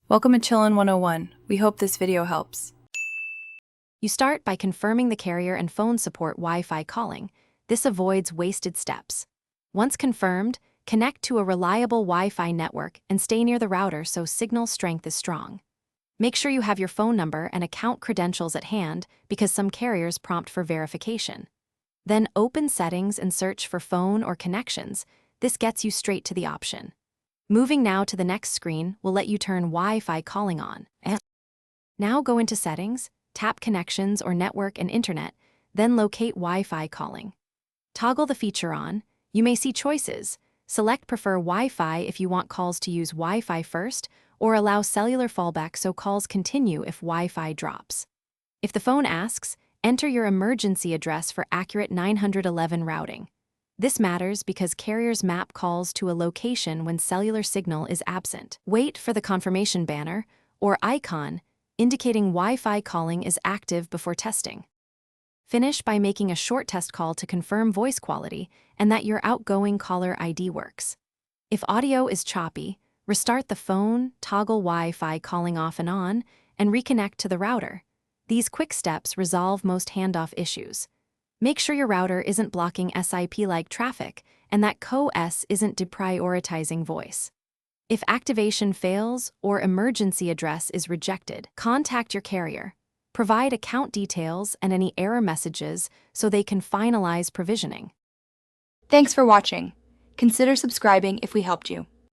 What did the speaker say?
Welcome to Chillin' 101. We hope this video helps. You start by confirming the carrier and phone support Wi-Fi calling. This avoids wasted steps. Once confirmed, connect to a reliable Wi-Fi network and stay near the router so signal strength is strong. Make sure you have your phone number and account credentials at hand because some carriers prompt for verification. Then open Settings and search for Phone or Connections. This gets you straight to the option. Moving now to the next screen will let you turn Wi-Fi calling on. Now go into Settings, tap Connections or Network and Internet, then locate Wi-Fi calling. Toggle the feature on. You may see choices. Select Prefer Wi-Fi if you want calls to use Wi-Fi first, or allow cellular fallback so calls continue if Wi-Fi drops. If the phone asks, enter your emergency address for accurate 911 routing. This matters because carriers map calls to a location when cellular signal is absent. Wait for the confirmation banner, or icon, indicating Wi-Fi calling is active before testing. Finish by making a short test call to confirm voice quality and that your outgoing caller ID works. If audio is choppy, restart the phone, toggle Wi-Fi calling off and on, and reconnect to the router. These quick steps resolve most handoff issues. Make sure your router isn't blocking SIP-like traffic and that CoS isn't deprioritizing voice. If activation fails or emergency address is rejected, contact your carrier. Provide account details and any error messages so they can finalize provisioning. Thanks for watching. Consider subscribing if we helped you.